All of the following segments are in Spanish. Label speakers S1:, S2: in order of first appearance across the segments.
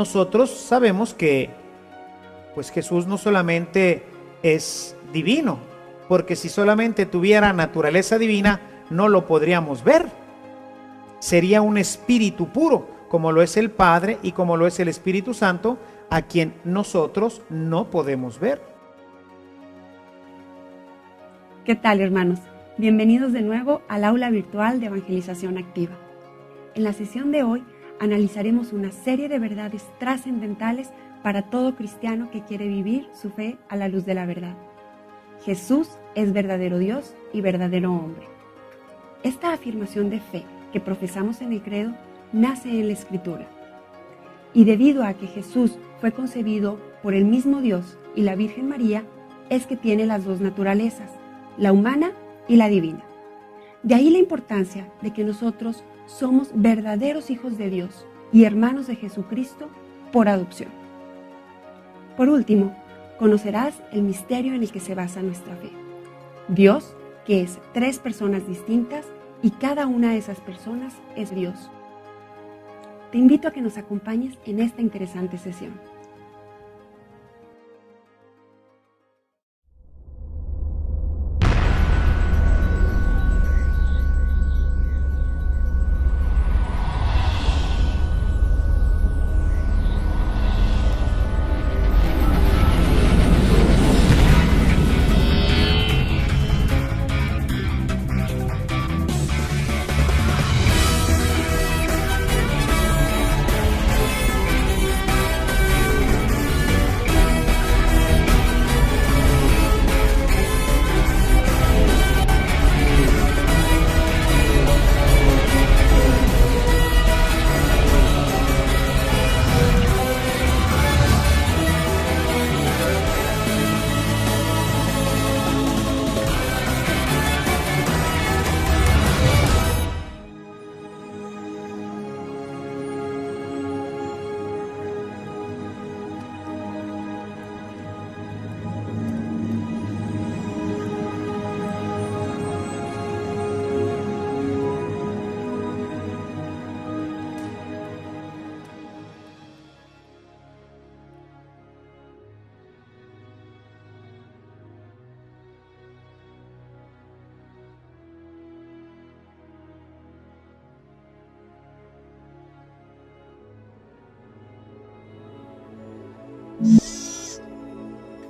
S1: nosotros sabemos que pues Jesús no solamente es divino, porque si solamente tuviera naturaleza divina, no lo podríamos ver. Sería un espíritu puro, como lo es el Padre y como lo es el Espíritu Santo, a quien nosotros no podemos ver.
S2: ¿Qué tal, hermanos? Bienvenidos de nuevo al aula virtual de Evangelización Activa. En la sesión de hoy analizaremos una serie de verdades trascendentales para todo cristiano que quiere vivir su fe a la luz de la verdad. Jesús es verdadero Dios y verdadero hombre. Esta afirmación de fe que profesamos en el credo nace en la Escritura. Y debido a que Jesús fue concebido por el mismo Dios y la Virgen María, es que tiene las dos naturalezas, la humana y la divina. De ahí la importancia de que nosotros somos verdaderos hijos de Dios y hermanos de Jesucristo por adopción. Por último, conocerás el misterio en el que se basa nuestra fe. Dios, que es 3 personas distintas y cada una de esas personas es Dios. Te invito a que nos acompañes en esta interesante sesión.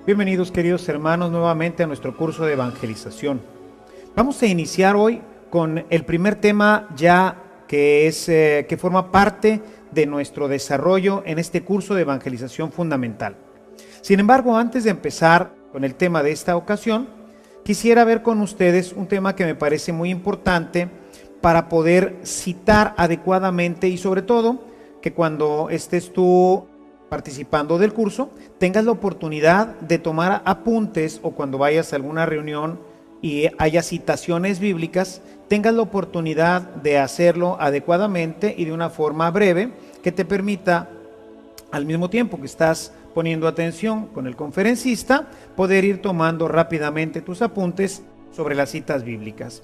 S1: Bienvenidos, queridos hermanos, nuevamente a nuestro curso de evangelización. Vamos a iniciar hoy con el primer tema ya que forma parte de nuestro desarrollo en este curso de evangelización fundamental. Sin embargo, antes de empezar con el tema de esta ocasión, quisiera ver con ustedes un tema que me parece muy importante para poder citar adecuadamente y sobre todo que cuando estés tú participando del curso, tengas la oportunidad de tomar apuntes o cuando vayas a alguna reunión y haya citaciones bíblicas, tengas la oportunidad de hacerlo adecuadamente y de una forma breve que te permita, al mismo tiempo que estás poniendo atención con el conferencista, poder ir tomando rápidamente tus apuntes sobre las citas bíblicas.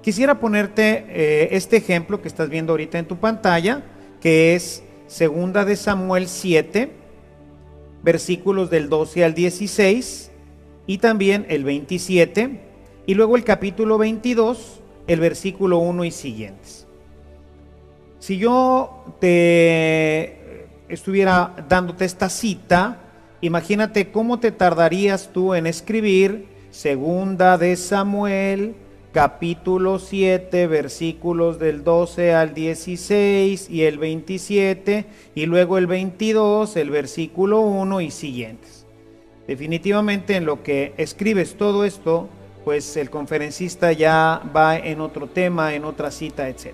S1: Quisiera ponerte este ejemplo que estás viendo ahorita en tu pantalla, que es Segunda de Samuel 7, versículos del 12 al 16 y también el 27 y luego el capítulo 22, el versículo 1 y siguientes. Si yo te estuviera dándote esta cita, imagínate cómo te tardarías tú en escribir Segunda de Samuel capítulo 7, versículos del 12 al 16 y el 27, y luego el 22, el versículo 1 y siguientes. Definitivamente en lo que escribes todo esto, pues el conferencista ya va en otro tema, en otra cita, etc.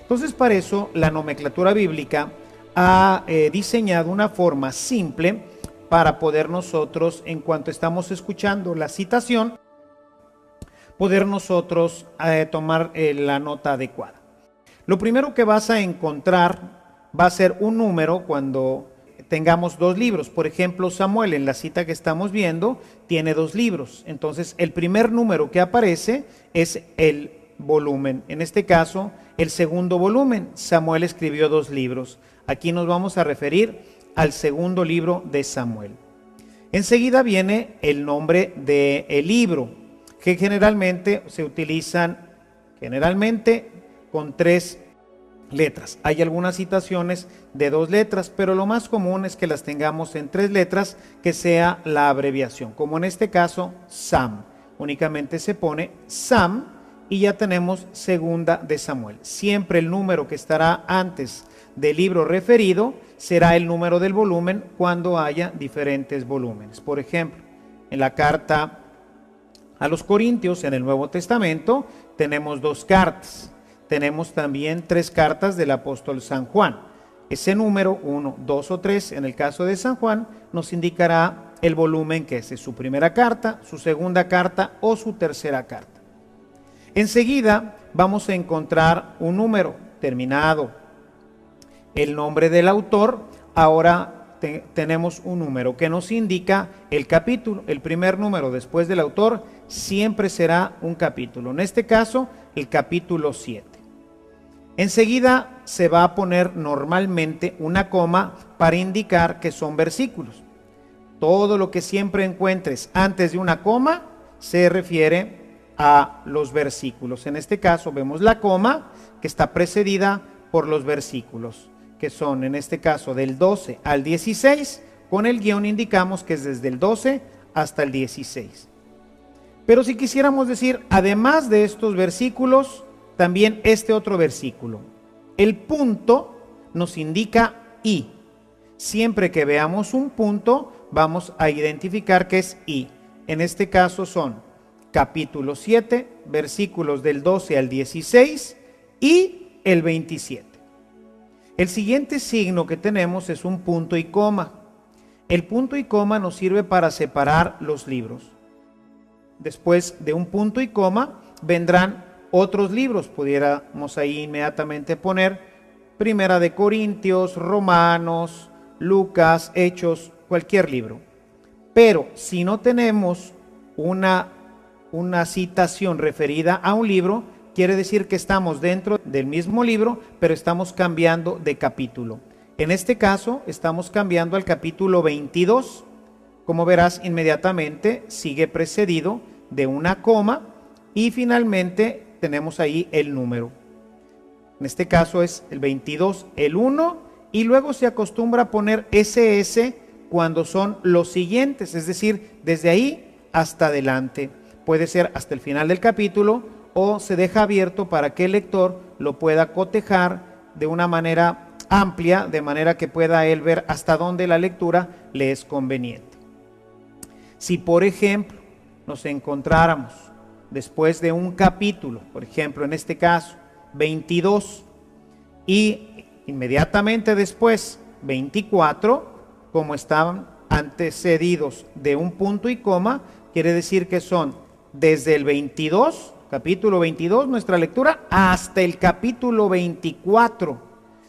S1: Entonces, para eso la nomenclatura bíblica ha diseñado una forma simple para poder nosotros, en cuanto estamos escuchando la citación, poder nosotros tomar la nota adecuada. Lo primero que vas a encontrar va a ser un número cuando tengamos 2 libros. Por ejemplo, Samuel en la cita que estamos viendo tiene 2 libros. Entonces, el primer número que aparece es el volumen. En este caso, el segundo volumen. Samuel escribió 2 libros. Aquí nos vamos a referir al segundo libro de Samuel. Enseguida viene el nombre del libro, que generalmente se utilizan con 3 letras. Hay algunas citaciones de 2 letras, pero lo más común es que las tengamos en 3 letras, que sea la abreviación, como en este caso Sam. Únicamente se pone Sam y ya tenemos segunda de Samuel. Siempre el número que estará antes del libro referido será el número del volumen cuando haya diferentes volúmenes. Por ejemplo, en la carta a los Corintios en el Nuevo Testamento tenemos 2 cartas. Tenemos también 3 cartas del apóstol San Juan. Ese número 1, 2 o 3 en el caso de San Juan nos indicará el volumen que es su primera carta, su segunda carta o su tercera carta. Enseguida vamos a encontrar un número terminado el nombre del autor. Ahora tenemos un número que nos indica el capítulo. El primer número después del autor siempre será un capítulo. En este caso, el capítulo 7. Enseguida se va a poner normalmente una coma para indicar que son versículos. Todo lo que siempre encuentres antes de una coma se refiere a los versículos. En este caso vemos la coma que está precedida por los versículos, que son en este caso del 12 al 16, con el guión indicamos que es desde el 12 hasta el 16. Pero si quisiéramos decir, además de estos versículos, también este otro versículo. El punto nos indica y. Siempre que veamos un punto, vamos a identificar que es y. En este caso son capítulo 7, versículos del 12 al 16 y el 27. El siguiente signo que tenemos es un punto y coma. El punto y coma nos sirve para separar los libros. Después de un punto y coma vendrán otros libros. Pudiéramos ahí inmediatamente poner Primera de Corintios, Romanos, Lucas, Hechos, cualquier libro. Pero si no tenemos una citación referida a un libro, quiere decir que estamos dentro del mismo libro, pero estamos cambiando de capítulo. En este caso, estamos cambiando al capítulo 22. Como verás, inmediatamente sigue precedido de una coma y finalmente tenemos ahí el número. En este caso es el 22, el 1, y luego se acostumbra a poner SS cuando son los siguientes, es decir, desde ahí hasta adelante. Puede ser hasta el final del capítulo o se deja abierto para que el lector lo pueda cotejar de una manera amplia, de manera que pueda él ver hasta dónde la lectura le es conveniente. Si, por ejemplo, nos encontráramos después de un capítulo, por ejemplo, en este caso, 22, y inmediatamente después, 24, como estaban antecedidos de un punto y coma, quiere decir que son desde el 22, capítulo 22, nuestra lectura, hasta el capítulo 24.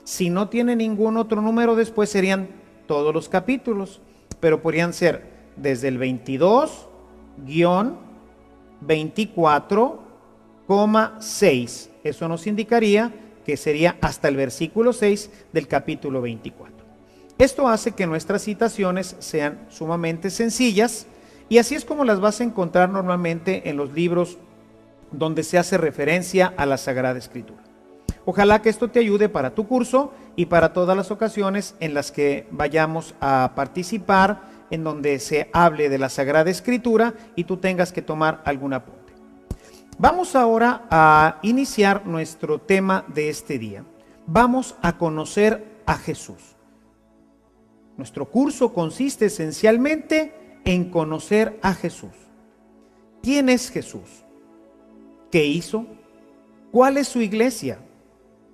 S1: Si no tiene ningún otro número después serían todos los capítulos, pero podrían ser desde el 22-24,6. Eso nos indicaría que sería hasta el versículo 6 del capítulo 24. Esto hace que nuestras citaciones sean sumamente sencillas y así es como las vas a encontrar normalmente en los libros donde se hace referencia a la Sagrada Escritura. Ojalá que esto te ayude para tu curso y para todas las ocasiones en las que vayamos a participar, en donde se hable de la Sagrada Escritura y tú tengas que tomar algún apunte. Vamos ahora a iniciar nuestro tema de este día. Vamos a conocer a Jesús. Nuestro curso consiste esencialmente en conocer a Jesús. ¿Quién es Jesús? ¿Qué hizo? ¿Cuál es su iglesia?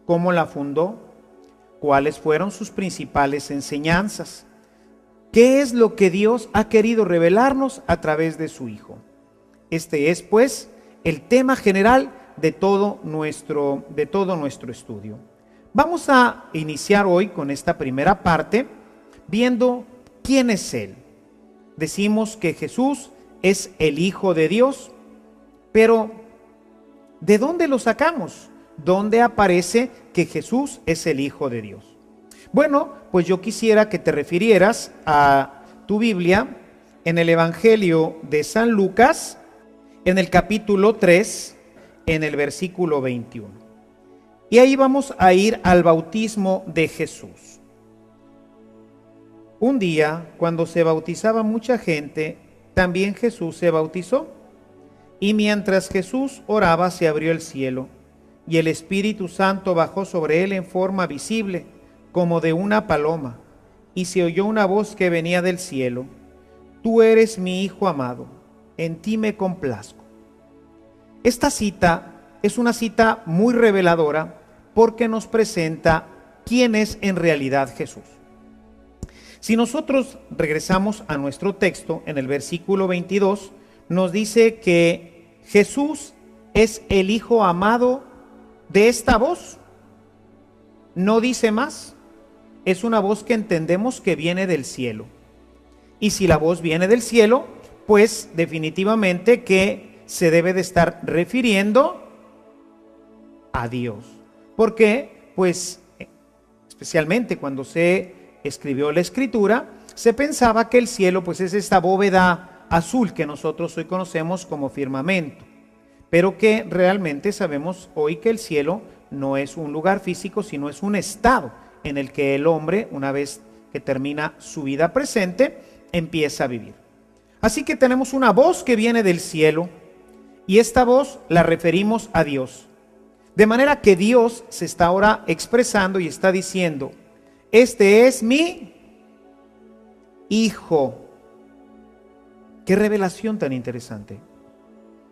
S1: ¿Cómo la fundó? ¿Cuáles fueron sus principales enseñanzas? ¿Qué es lo que Dios ha querido revelarnos a través de su Hijo? Este es, pues, el tema general de todo nuestro estudio. Vamos a iniciar hoy con esta primera parte viendo quién es Él. Decimos que Jesús es el Hijo de Dios, pero ¿de dónde lo sacamos? ¿Dónde aparece que Jesús es el Hijo de Dios? Bueno, pues yo quisiera que te refirieras a tu Biblia en el Evangelio de San Lucas, en el capítulo 3, en el versículo 21. Y ahí vamos a ir al bautismo de Jesús. Un día, cuando se bautizaba mucha gente, también Jesús se bautizó. Y mientras Jesús oraba, se abrió el cielo, y el Espíritu Santo bajó sobre él en forma visible, como de una paloma, y se oyó una voz que venía del cielo: Tú eres mi Hijo amado, en ti me complazco. Esta cita es una cita muy reveladora porque nos presenta quién es en realidad Jesús. Si nosotros regresamos a nuestro texto, en el versículo 22, nos dice que Jesús es el Hijo amado de esta voz. No dice más. Es una voz que entendemos que viene del cielo. Y si la voz viene del cielo, pues definitivamente que se debe de estar refiriendo a Dios. ¿Por qué? Pues especialmente cuando se escribió la Escritura, se pensaba que el cielo pues es esta bóveda azul que nosotros hoy conocemos como firmamento, pero que realmente sabemos hoy que el cielo no es un lugar físico, sino es un estado en el que el hombre, una vez que termina su vida presente, empieza a vivir. Así que tenemos una voz que viene del cielo, y esta voz la referimos a Dios. De manera que Dios se está ahora expresando y está diciendo: este es mi Hijo. Qué revelación tan interesante.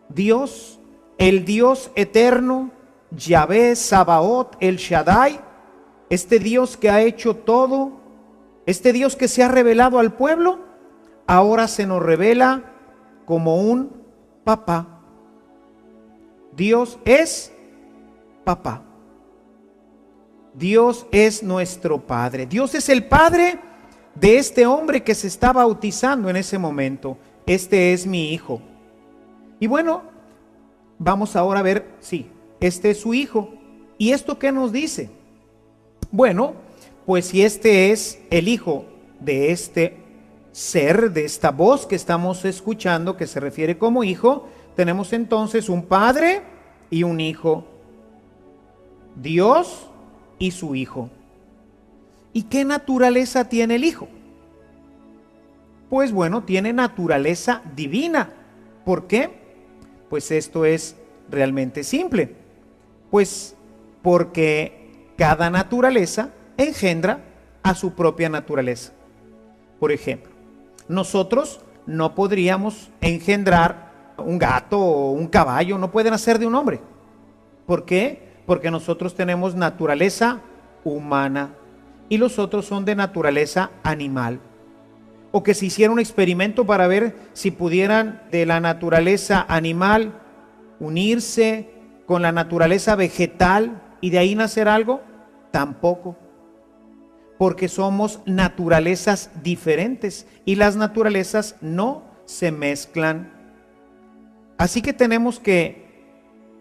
S1: Dios, el Dios eterno, Yahvé, Sabaoth, El Shaddai, este Dios que ha hecho todo, este Dios que se ha revelado al pueblo, ahora se nos revela como un papá. Dios es papá. Dios es nuestro Padre. Dios es el Padre de este hombre que se está bautizando en ese momento. Este es mi Hijo. Y bueno, vamos ahora a ver, sí, este es su Hijo. ¿Y esto qué nos dice? Bueno, pues si este es el Hijo de este ser, de esta voz que estamos escuchando, que se refiere como Hijo, tenemos entonces un Padre y un Hijo. Dios y su Hijo. ¿Y qué naturaleza tiene el Hijo? Pues bueno, tiene naturaleza divina. ¿Por qué? Pues esto es realmente simple. Pues porque cada naturaleza engendra a su propia naturaleza. Por ejemplo, nosotros no podríamos engendrar un gato o un caballo, no pueden nacer de un hombre. ¿Por qué? Porque nosotros tenemos naturaleza humana y los otros son de naturaleza animal. O que se hiciera un experimento para ver si pudieran de la naturaleza animal unirse con la naturaleza vegetal y de ahí nacer algo, tampoco. Porque somos naturalezas diferentes y las naturalezas no se mezclan. Así que tenemos que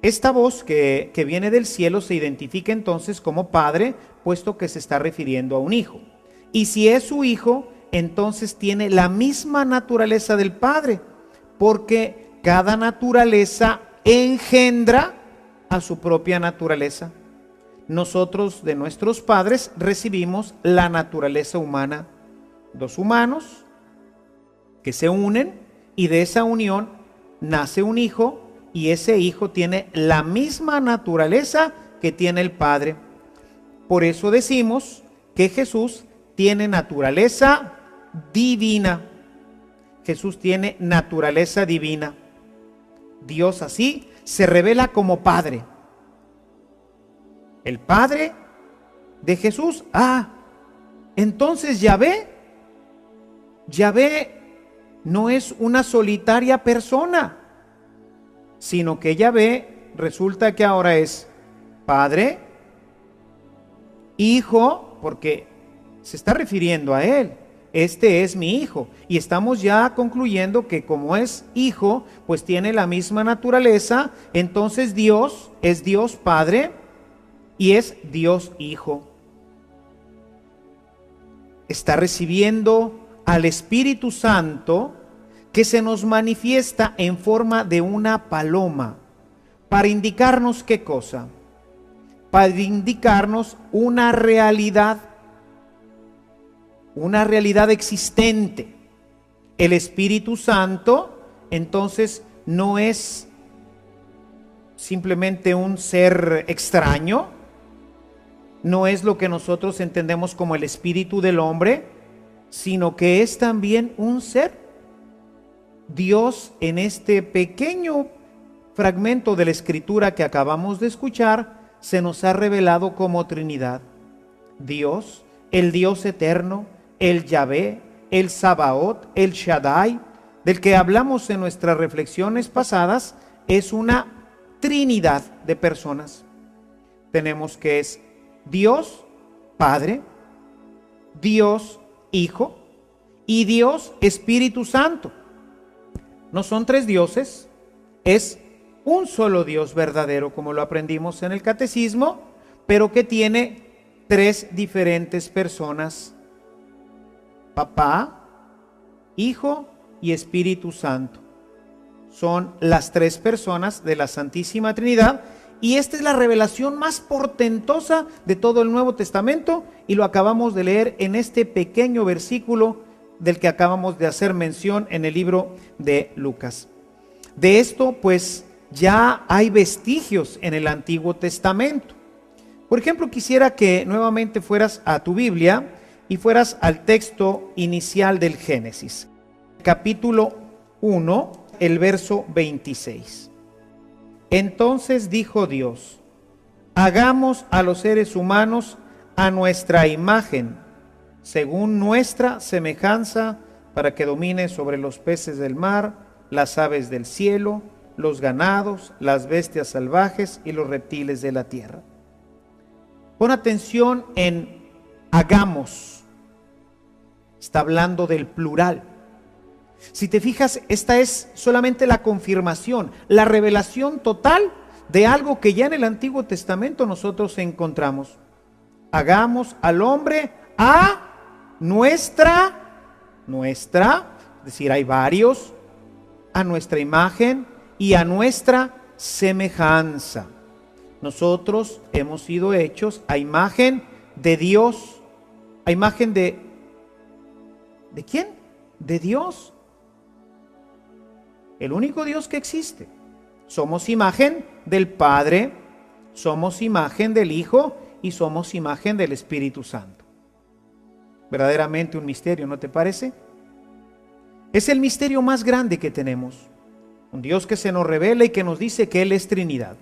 S1: esta voz que viene del cielo se identifica entonces como Padre, puesto que se está refiriendo a un Hijo. Y si es su Hijo, entonces tiene la misma naturaleza del Padre, porque cada naturaleza engendra a su propia naturaleza. Nosotros de nuestros padres recibimos la naturaleza humana. Dos humanos que se unen y de esa unión nace un hijo y ese hijo tiene la misma naturaleza que tiene el Padre. Por eso decimos que Jesús tiene naturaleza divina. Jesús tiene naturaleza divina. Dios así se revela como Padre. El Padre de Jesús. Entonces Yahvé no es una solitaria persona, sino que Yahvé resulta que ahora es Padre, Hijo, porque se está refiriendo a Él. Este es mi Hijo. Y estamos ya concluyendo que como es Hijo, pues tiene la misma naturaleza. Entonces Dios es Dios Padre y es Dios Hijo. está recibiendo al Espíritu Santo, que se nos manifiesta en forma de una paloma, para indicarnos ¿qué cosa? Para indicarnos una realidad existente. El Espíritu Santo, entonces, no es simplemente un ser extraño, no es lo que nosotros entendemos como el espíritu del hombre, sino que es también un ser. Dios, en este pequeño fragmento de la Escritura que acabamos de escuchar, se nos ha revelado como Trinidad. Dios, el Dios eterno, el Yahvé, el Sabaoth, el Shaddai, del que hablamos en nuestras reflexiones pasadas, es una Trinidad de personas. Tenemos que es Dios Padre, Dios Hijo y Dios Espíritu Santo. No son tres dioses, es un solo Dios verdadero, como lo aprendimos en el catecismo, pero que tiene tres diferentes personas: Papá, Hijo y Espíritu Santo. Son las tres personas de la Santísima Trinidad, y esta es la revelación más portentosa de todo el Nuevo Testamento, y lo acabamos de leer en este pequeño versículo del que acabamos de hacer mención en el libro de Lucas. De esto pues ya hay vestigios en el Antiguo Testamento. Por ejemplo, quisiera que nuevamente fueras a tu Biblia y fueras al texto inicial del Génesis, capítulo 1, el verso 26. Entonces dijo Dios: hagamos a los seres humanos a nuestra imagen, según nuestra semejanza, para que domine sobre los peces del mar, las aves del cielo, los ganados, las bestias salvajes y los reptiles de la tierra. Pon atención en hagamos. Está hablando del plural. Si te fijas, esta es solamente la confirmación, la revelación total de algo que ya en el Antiguo Testamento nosotros encontramos. Hagamos al hombre a nuestra, es decir, hay varios, a nuestra imagen y a nuestra semejanza. Nosotros hemos sido hechos a imagen de Dios, a imagen ¿de quién? De Dios. El único Dios que existe. Somos imagen del Padre, somos imagen del Hijo y somos imagen del Espíritu Santo. Verdaderamente un misterio, ¿no te parece? Es el misterio más grande que tenemos. Un Dios que se nos revela y que nos dice que Él es Trinidad.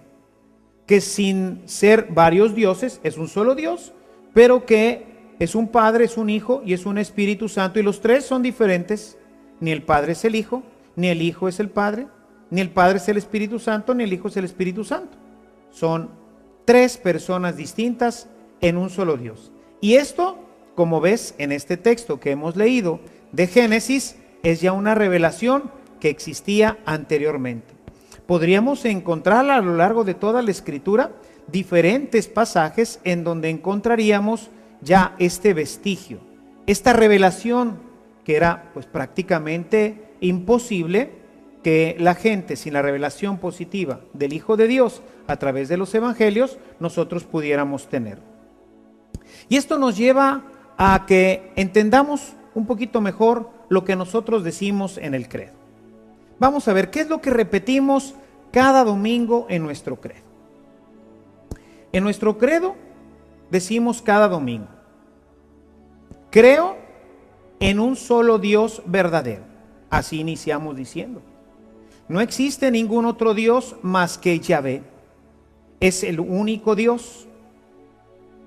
S1: Que sin ser varios dioses, es un solo Dios, pero que es un Padre, es un Hijo y es un Espíritu Santo. Y los tres son diferentes. Ni el Padre es el Hijo, ni el Hijo es el Padre, ni el Padre es el Espíritu Santo, ni el Hijo es el Espíritu Santo. Son tres personas distintas en un solo Dios. Y esto, como ves en este texto que hemos leído de Génesis, es ya una revelación que existía anteriormente. Podríamos encontrar a lo largo de toda la Escritura diferentes pasajes en donde encontraríamos ya este vestigio, esta revelación que era pues prácticamente imposible que la gente, sin la revelación positiva del Hijo de Dios a través de los evangelios, nosotros pudiéramos tener. Y esto nos lleva a que entendamos un poquito mejor lo que nosotros decimos en el credo. Vamos a ver qué es lo que repetimos cada domingo en nuestro credo. En nuestro credo decimos cada domingo: creo en un solo Dios verdadero. Así iniciamos diciendo: no existe ningún otro Dios más que Yahvé. Es el único Dios.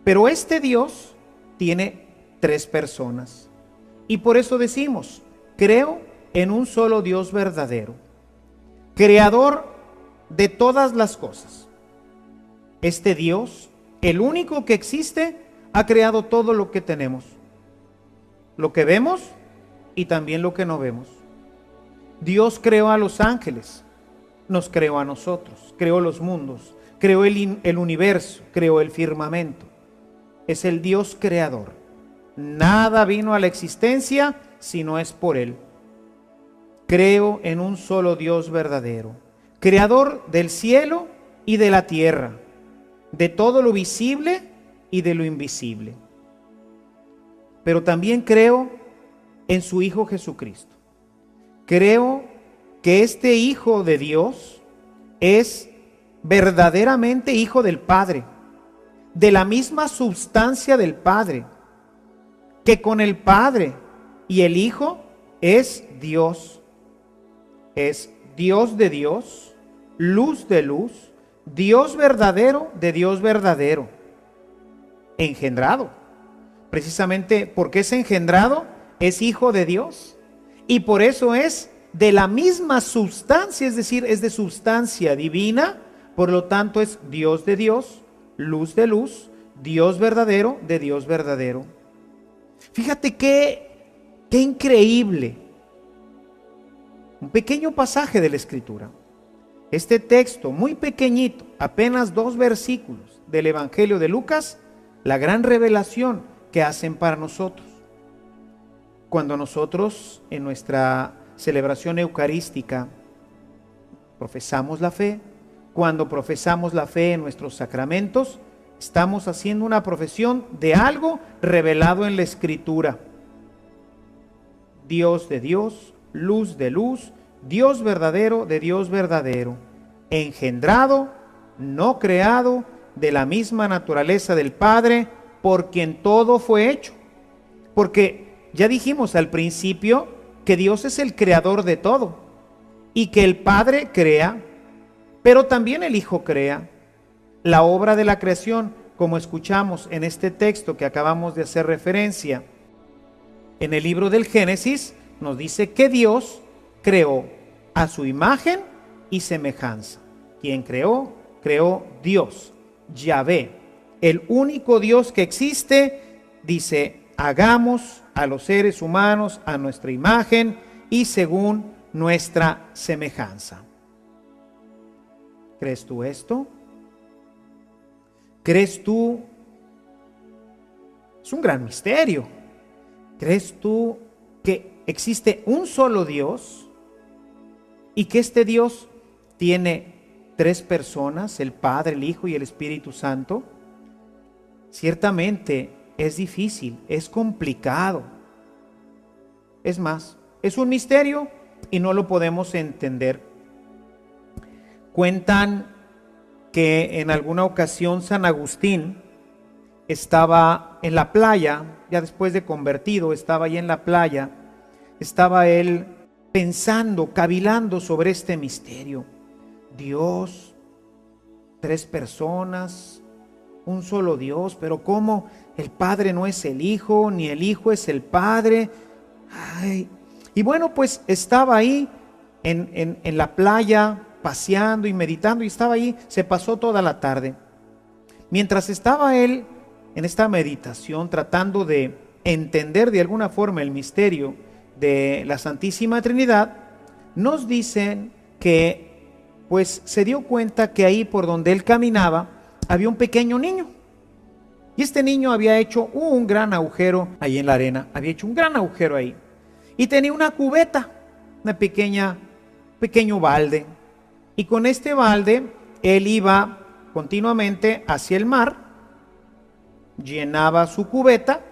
S1: Pero este Dios tiene tres personas. Y por eso decimos: creo en un solo Dios verdadero, creador de todas las cosas. Este Dios, el único que existe, ha creado todo lo que tenemos, lo que vemos y también lo que no vemos. Dios creó a los ángeles, nos creó a nosotros, creó los mundos, creó el universo, creó el firmamento. Es el Dios creador. Nada vino a la existencia si no es por Él. Creo en un solo Dios verdadero, creador del cielo y de la tierra, de todo lo visible y de lo invisible. Pero también creo en su Hijo Jesucristo. Creo que este Hijo de Dios es verdaderamente Hijo del Padre, de la misma substancia del Padre, que con el Padre y el Hijo es Dios. Es Dios de Dios, luz de luz, Dios verdadero de Dios verdadero, engendrado. Precisamente porque es engendrado, es Hijo de Dios, y por eso es de la misma substancia, es decir, es de substancia divina, por lo tanto es Dios de Dios, luz de luz, Dios verdadero de Dios verdadero. Fíjate qué increíble. Un pequeño pasaje de la Escritura. Este texto muy pequeñito, apenas 2 versículos del Evangelio de Lucas, la gran revelación que hacen para nosotros. Cuando nosotros en nuestra celebración eucarística profesamos la fe, cuando profesamos la fe en nuestros sacramentos, estamos haciendo una profesión de algo revelado en la Escritura. Dios de Dios, luz de luz, Dios verdadero de Dios verdadero, engendrado, no creado, de la misma naturaleza del Padre, por quien todo fue hecho. Porque ya dijimos al principio que Dios es el creador de todo y que el Padre crea, pero también el Hijo crea. La obra de la creación, como escuchamos en este texto que acabamos de hacer referencia, en el libro del Génesis, nos dice que Dios creó a su imagen y semejanza. ¿Quién creó? Creó Dios, Yahvé, el único Dios que existe. Dice, hagamos a los seres humanos a nuestra imagen y según nuestra semejanza. ¿Crees tú esto? ¿Crees tú? Es un gran misterio. ¿Crees tú que existe un solo Dios y que este Dios tiene 3 personas, el Padre, el Hijo y el Espíritu Santo? Ciertamente es difícil, es complicado. Es más, es un misterio y no lo podemos entender. Cuentan que en alguna ocasión San Agustín estaba en la playa, ya después de convertido, estaba ahí en la playa, estaba él pensando, cavilando sobre este misterio. Dios, 3 personas, un solo Dios, pero ¿cómo el Padre no es el Hijo, ni el Hijo es el Padre? Ay. Y bueno, pues estaba ahí en la playa, paseando y meditando, y estaba ahí, se pasó toda la tarde. Mientras estaba él en esta meditación, tratando de entender de alguna forma el misterio de la Santísima Trinidad, nos dicen que pues se dio cuenta que ahí por donde él caminaba había un pequeño niño. Y este niño había hecho un gran agujero ahí en la arena, había hecho un gran agujero ahí. Y tenía una cubeta, pequeño balde. Y con este balde él iba continuamente hacia el mar, llenaba su cubeta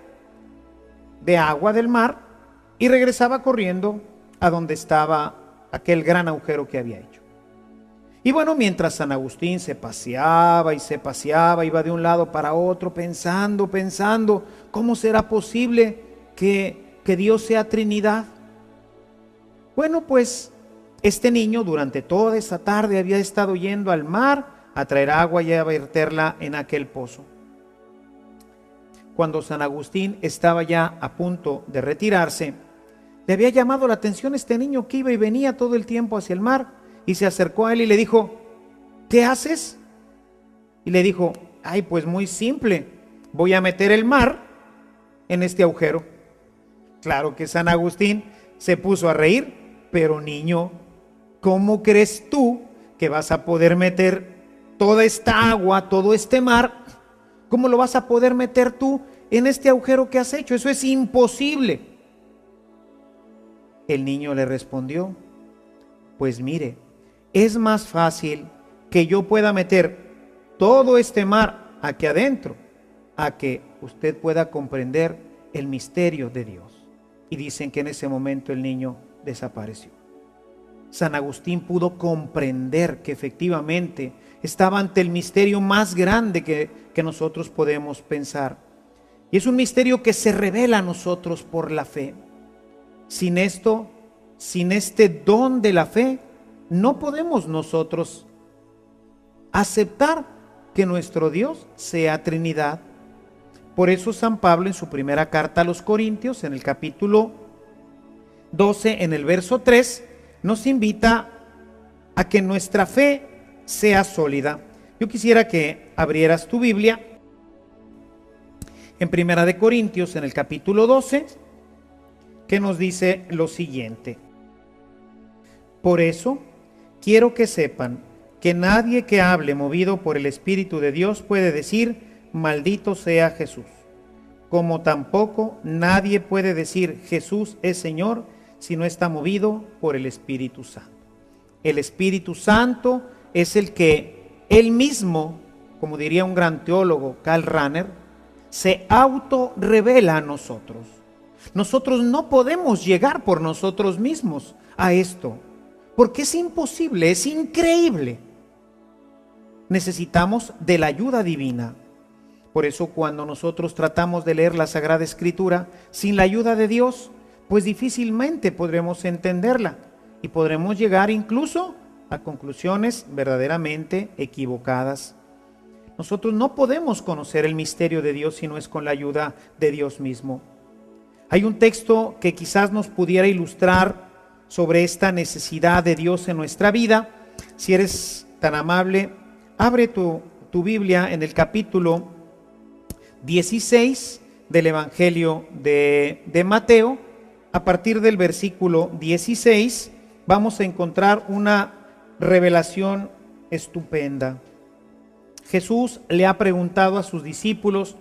S1: de agua del mar y regresaba corriendo a donde estaba aquel gran agujero que había hecho. Y bueno, mientras San Agustín se paseaba, iba de un lado para otro pensando, ¿cómo será posible que Dios sea Trinidad? Bueno, pues este niño durante toda esa tarde había estado yendo al mar a traer agua y a verterla en aquel pozo. Cuando San Agustín estaba ya a punto de retirarse, le había llamado la atención este niño que iba y venía todo el tiempo hacia el mar, y se acercó a él y le dijo, ¿qué haces? Y le dijo, ay, pues muy simple, voy a meter el mar en este agujero. Claro que San Agustín se puso a reír, pero niño, ¿cómo crees tú que vas a poder meter toda esta agua, todo este mar? ¿Cómo lo vas a poder meter tú en este agujero que has hecho, eso es imposible. El niño le respondió, pues mire, es más fácil que yo pueda meter todo este mar aquí adentro, a que usted pueda comprender el misterio de Dios. Y dicen que en ese momento el niño desapareció. San Agustín pudo comprender que efectivamente estaba ante el misterio más grande que nosotros podemos pensar. Y es un misterio que se revela a nosotros por la fe. Sin esto, sin este don de la fe, no podemos nosotros aceptar que nuestro Dios sea Trinidad. Por eso San Pablo en su primera carta a los Corintios, en el capítulo 12, en el verso 3, nos invita a que nuestra fe sea sólida. Yo quisiera que abrieras tu Biblia en Primera de Corintios, en el capítulo 12, que nos dice lo siguiente. Por eso quiero que sepan que nadie que hable movido por el Espíritu de Dios puede decir, maldito sea Jesús, como tampoco nadie puede decir, Jesús es Señor, si no está movido por el Espíritu Santo. El Espíritu Santo es el que él mismo, como diría un gran teólogo, Karl Rahner, se autorrevela a nosotros. Nosotros no podemos llegar por nosotros mismos a esto, porque es imposible, es increíble. Necesitamos de la ayuda divina. Por eso cuando nosotros tratamos de leer la Sagrada Escritura sin la ayuda de Dios, pues difícilmente podremos entenderla y podremos llegar incluso a conclusiones verdaderamente equivocadas. Nosotros no podemos conocer el misterio de Dios si no es con la ayuda de Dios mismo. Hay un texto que quizás nos pudiera ilustrar sobre esta necesidad de Dios en nuestra vida. Si eres tan amable, abre tu Biblia en el capítulo 16 del Evangelio de Mateo. A partir del versículo 16 vamos a encontrar una revelación estupenda. Jesús le ha preguntado a sus discípulos,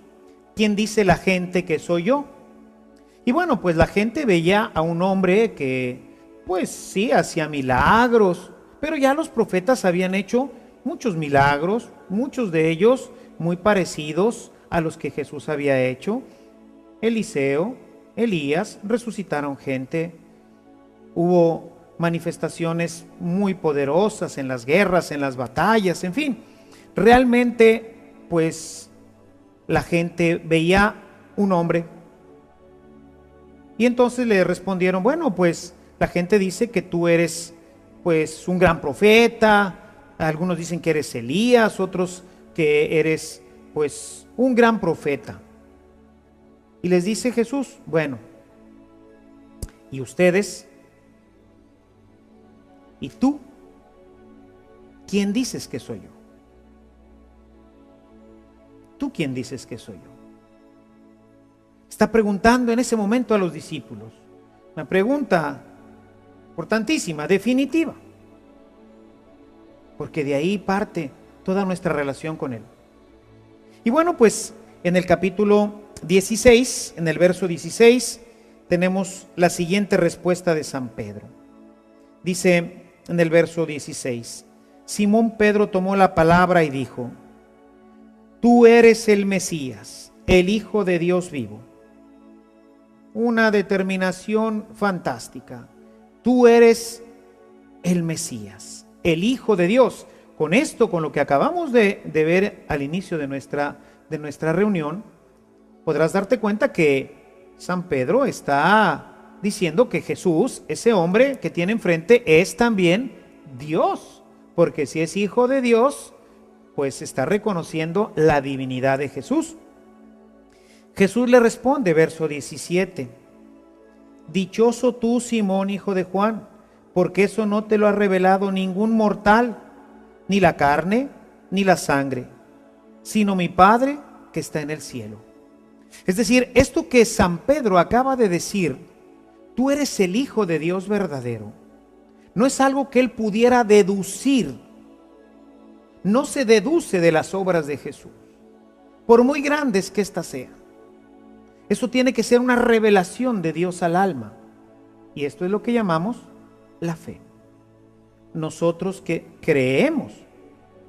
S1: ¿quién dice la gente que soy yo? Y bueno, pues la gente veía a un hombre que, pues sí, hacía milagros, pero ya los profetas habían hecho muchos milagros, muchos de ellos muy parecidos a los que Jesús había hecho. Eliseo, Elías resucitaron gente, hubo manifestaciones muy poderosas en las guerras, en las batallas, en fin. Realmente, pues, la gente veía un hombre. Y entonces le respondieron, bueno, pues, la gente dice que tú eres, pues, un gran profeta. Algunos dicen que eres Elías, otros que eres, pues, un gran profeta. Y les dice Jesús, bueno, ¿y ustedes? ¿Y tú? ¿Quién dices que soy yo? ¿Tú quién dices que soy yo? Está preguntando en ese momento a los discípulos. Una pregunta importantísima, definitiva. Porque de ahí parte toda nuestra relación con Él. Y bueno, pues en el capítulo 16, en el verso 16, tenemos la siguiente respuesta de San Pedro. Dice en el verso 16, Simón Pedro tomó la palabra y dijo, tú eres el Mesías, el Hijo de Dios vivo. Una determinación fantástica. Tú eres el Mesías, el Hijo de Dios. Con esto, con lo que acabamos de ver al inicio de nuestra reunión, podrás darte cuenta que San Pedro está diciendo que Jesús, ese hombre que tiene enfrente, es también Dios. Porque si es Hijo de Dios, pues está reconociendo la divinidad de Jesús. Jesús le responde, verso 17, dichoso tú, Simón, hijo de Juan, porque eso no te lo ha revelado ningún mortal, ni la carne, ni la sangre, sino mi Padre que está en el cielo. Es decir, esto que San Pedro acaba de decir, tú eres el Hijo de Dios verdadero, no es algo que él pudiera deducir. No se deduce de las obras de Jesús, por muy grandes que éstas sean. Eso tiene que ser una revelación de Dios al alma. Y esto es lo que llamamos la fe. Nosotros que creemos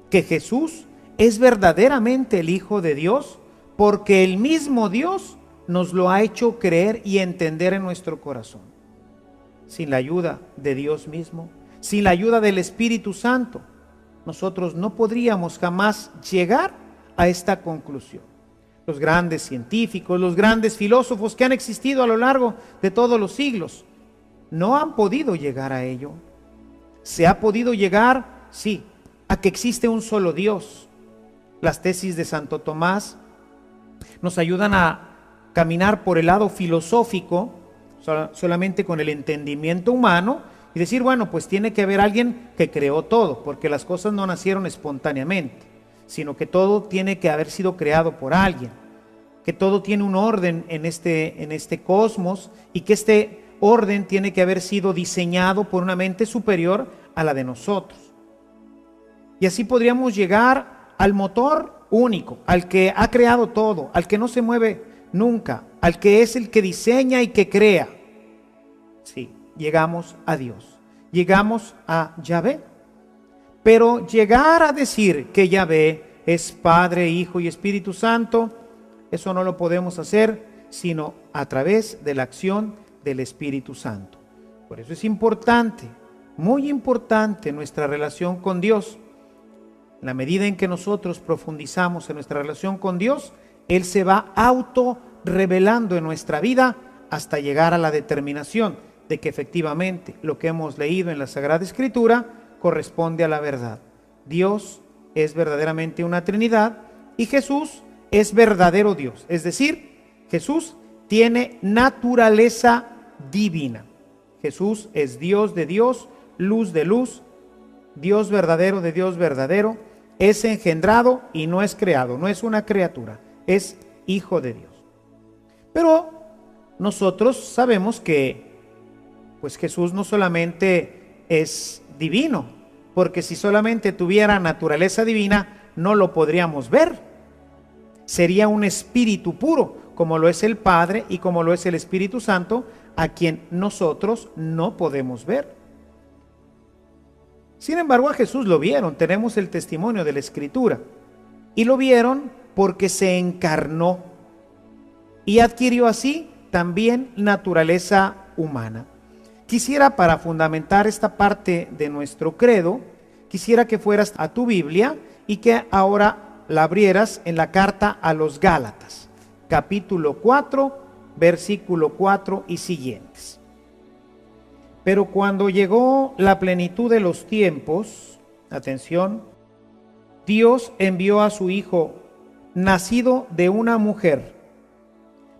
S1: que Jesús es verdaderamente el Hijo de Dios, porque el mismo Dios nos lo ha hecho creer y entender en nuestro corazón. Sin la ayuda de Dios mismo, sin la ayuda del Espíritu Santo, nosotros no podríamos jamás llegar a esta conclusión. Los grandes científicos, los grandes filósofos que han existido a lo largo de todos los siglos, no han podido llegar a ello. Se ha podido llegar, sí, a que existe un solo Dios. Las tesis de Santo Tomás nos ayudan a caminar por el lado filosófico, solamente con el entendimiento humano, y decir, bueno, pues tiene que haber alguien que creó todo, porque las cosas no nacieron espontáneamente, sino que todo tiene que haber sido creado por alguien, que todo tiene un orden en este cosmos, y que este orden tiene que haber sido diseñado por una mente superior a la de nosotros. Y así podríamos llegar al motor único, al que ha creado todo, al que no se mueve nunca, al que es el que diseña y que crea. Sí, llegamos a Dios, llegamos a Yahvé. Pero llegar a decir que Yahvé es Padre, Hijo y Espíritu Santo, eso no lo podemos hacer sino a través de la acción del Espíritu Santo. Por eso es importante, muy importante, nuestra relación con Dios. En la medida en que nosotros profundizamos en nuestra relación con Dios, Él se va auto revelando en nuestra vida hasta llegar a la determinación de que efectivamente lo que hemos leído en la Sagrada Escritura corresponde a la verdad. Dios es verdaderamente una Trinidad y Jesús es verdadero Dios. Es decir, Jesús tiene naturaleza divina. Jesús es Dios de Dios, luz de luz, Dios verdadero de Dios verdadero, es engendrado y no es creado, no es una criatura, es Hijo de Dios. Pero nosotros sabemos que pues Jesús no solamente es divino, porque si solamente tuviera naturaleza divina no lo podríamos ver. Sería un espíritu puro, como lo es el Padre y como lo es el Espíritu Santo, a quien nosotros no podemos ver. Sin embargo, a Jesús lo vieron, tenemos el testimonio de la Escritura, y lo vieron porque se encarnó y adquirió así también naturaleza humana. Quisiera, para fundamentar esta parte de nuestro credo, quisiera que fueras a tu Biblia y que ahora la abrieras en la carta a los Gálatas, capítulo 4, versículo 4 y siguientes. Pero cuando llegó la plenitud de los tiempos, atención, Dios envió a su Hijo, nacido de una mujer,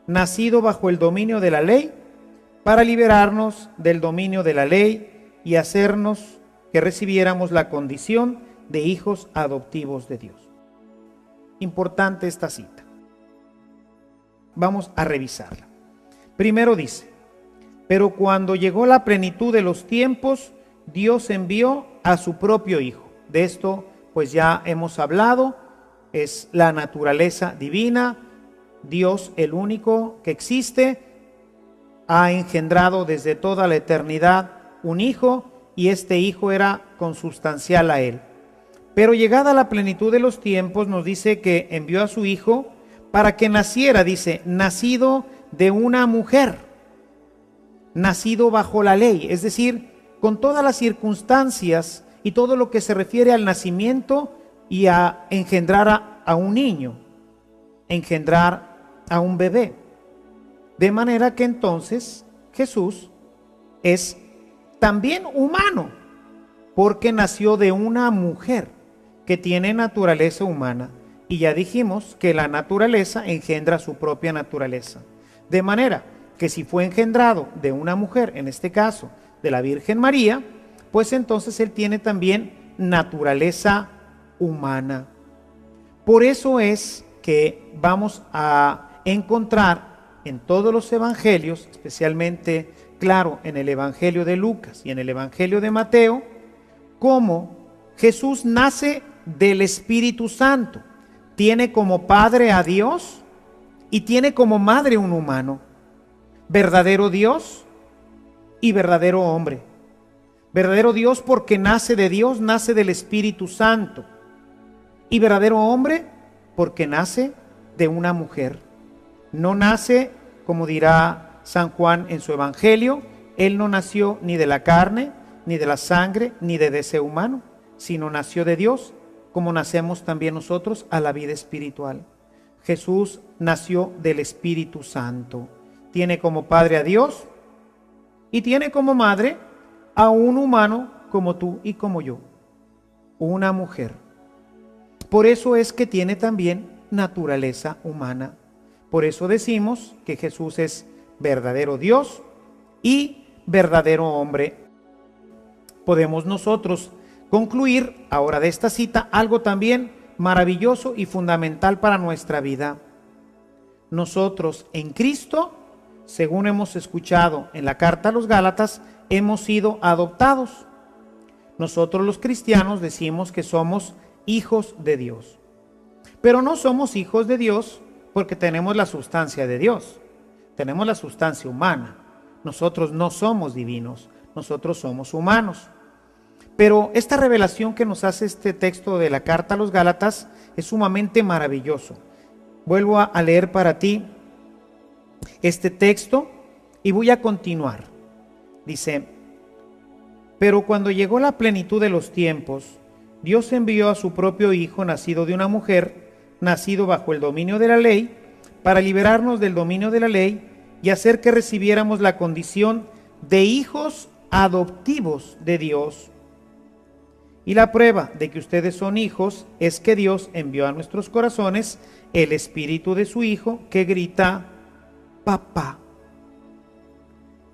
S1: nacido bajo el dominio de la ley, para liberarnos del dominio de la ley y hacernos que recibiéramos la condición de hijos adoptivos de Dios. Importante esta cita. Vamos a revisarla. Primero dice, pero cuando llegó la plenitud de los tiempos, Dios envió a su propio Hijo. De esto pues ya hemos hablado, es la naturaleza divina. Dios, el único que existe, ha engendrado desde toda la eternidad un Hijo, y este Hijo era consubstancial a Él. Pero llegada la plenitud de los tiempos, nos dice que envió a su Hijo para que naciera, dice, nacido de una mujer, nacido bajo la ley, es decir, con todas las circunstancias y todo lo que se refiere al nacimiento y a engendrar a un niño, engendrar a un bebé. De manera que entonces Jesús es también humano, porque nació de una mujer que tiene naturaleza humana. Y ya dijimos que la naturaleza engendra su propia naturaleza. De manera que si fue engendrado de una mujer, en este caso de la Virgen María, pues entonces él tiene también naturaleza humana. Por eso es que vamos a encontrar en todos los evangelios, especialmente, claro, en el Evangelio de Lucas y en el Evangelio de Mateo, cómo Jesús nace del Espíritu Santo. Tiene como padre a Dios y tiene como madre un humano, verdadero Dios y verdadero hombre. Verdadero Dios porque nace de Dios, nace del Espíritu Santo. Y verdadero hombre porque nace de una mujer. No nace, como dirá San Juan en su Evangelio, él no nació ni de la carne, ni de la sangre, ni de deseo humano, sino nació de Dios, como nacemos también nosotros a la vida espiritual. Jesús nació del Espíritu Santo. Tiene como padre a Dios y tiene como madre a un humano como tú y como yo, una mujer. Por eso es que tiene también naturaleza humana. Por eso decimos que Jesús es verdadero Dios y verdadero hombre. Podemos nosotros concluir ahora de esta cita algo también maravilloso y fundamental para nuestra vida. Nosotros en Cristo, según hemos escuchado en la carta a los Gálatas, hemos sido adoptados. Nosotros los cristianos decimos que somos hijos de Dios. Pero no somos hijos de Dios porque tenemos la sustancia de Dios. Tenemos la sustancia humana. Nosotros no somos divinos, nosotros somos humanos. Pero esta revelación que nos hace este texto de la carta a los Gálatas es sumamente maravilloso. Vuelvo a leer para ti este texto y voy a continuar. Dice: pero cuando llegó la plenitud de los tiempos, Dios envió a su propio Hijo, nacido de una mujer, nacido bajo el dominio de la ley, para liberarnos del dominio de la ley y hacer que recibiéramos la condición de hijos adoptivos de Dios. Y la prueba de que ustedes son hijos es que Dios envió a nuestros corazones el espíritu de su Hijo que grita: papá.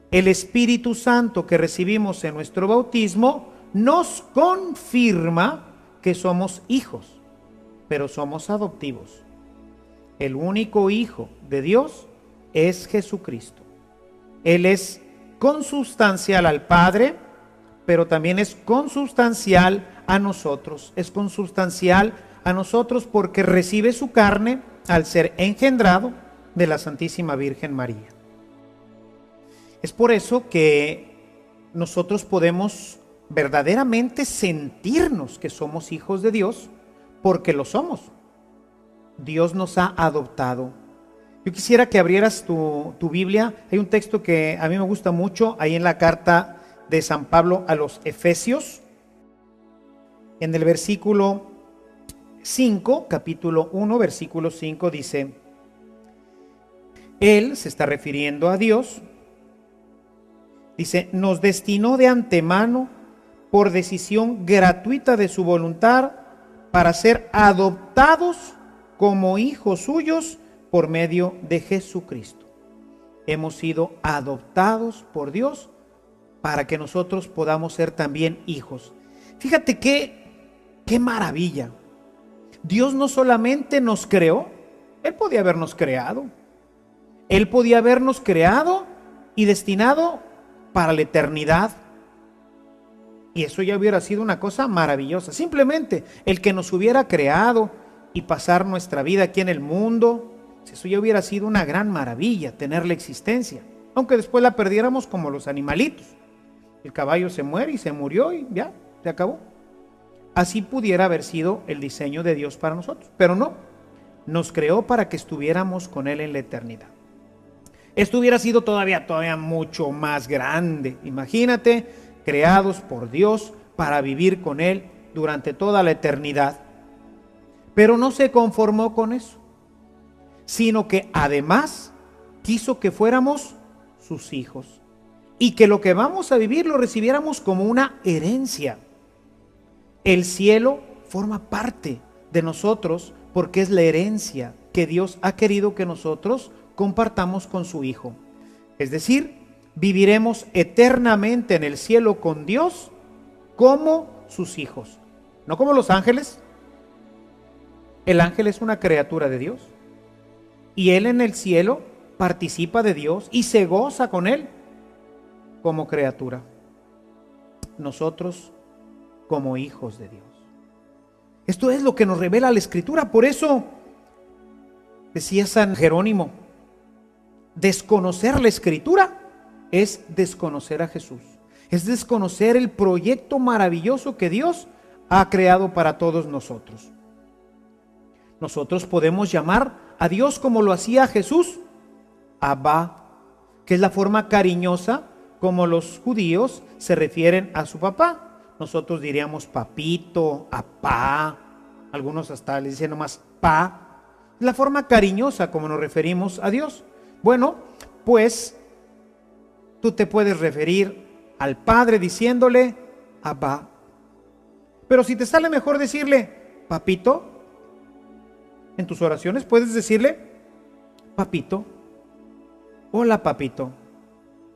S1: El Espíritu Santo que recibimos en nuestro bautismo nos confirma que somos hijos, pero somos adoptivos. El único Hijo de Dios es Jesucristo. Él es consubstancial al Padre, pero también es consubstancial a nosotros. Es consubstancial a nosotros porque recibe su carne al ser engendrado de la Santísima Virgen María. Es por eso que nosotros podemos verdaderamente sentirnos que somos hijos de Dios, porque lo somos. Dios nos ha adoptado. Yo quisiera que abrieras tu Biblia. Hay un texto que a mí me gusta mucho, ahí en la carta de San Pablo a los Efesios, en el versículo 5, capítulo 1, versículo 5, dice: Él, se está refiriendo a Dios, dice, nos destinó de antemano por decisión gratuita de su voluntad para ser adoptados como hijos suyos por medio de Jesucristo. Hemos sido adoptados por Dios para que nosotros podamos ser también hijos. Fíjate qué maravilla. Dios no solamente nos creó, Él podía habernos creado. Él podía habernos creado y destinado para la eternidad. Y eso ya hubiera sido una cosa maravillosa. Simplemente el que nos hubiera creado y pasar nuestra vida aquí en el mundo, eso ya hubiera sido una gran maravilla, tener la existencia. Aunque después la perdiéramos como los animalitos. El caballo se muere y se murió y ya, se acabó. Así pudiera haber sido el diseño de Dios para nosotros. Pero no, nos creó para que estuviéramos con Él en la eternidad. Esto hubiera sido todavía mucho más grande. Imagínate, creados por Dios para vivir con Él durante toda la eternidad. Pero no se conformó con eso, sino que además quiso que fuéramos sus hijos y que lo que vamos a vivir lo recibiéramos como una herencia. El cielo forma parte de nosotros porque es la herencia que Dios ha querido que nosotros compartamos con su Hijo. Es decir, viviremos eternamente en el cielo con Dios como sus hijos, no como los ángeles. El ángel es una criatura de Dios y él en el cielo participa de Dios y se goza con Él como criatura. Nosotros como hijos de Dios. Esto es lo que nos revela la Escritura. Por eso Decía San Jerónimo, desconocer la Escritura es desconocer a Jesús. Es desconocer el proyecto maravilloso que Dios ha creado para todos nosotros. Nosotros podemos llamar a Dios como lo hacía Jesús, Abba, que es la forma cariñosa como los judíos se refieren a su papá. Nosotros diríamos papito, apá, algunos hasta le dicen nomás pa. Es la forma cariñosa como nos referimos a Dios. Bueno, pues tú te puedes referir al Padre diciéndole Abba. Pero si te sale mejor decirle papito, en tus oraciones puedes decirle papito, hola papito,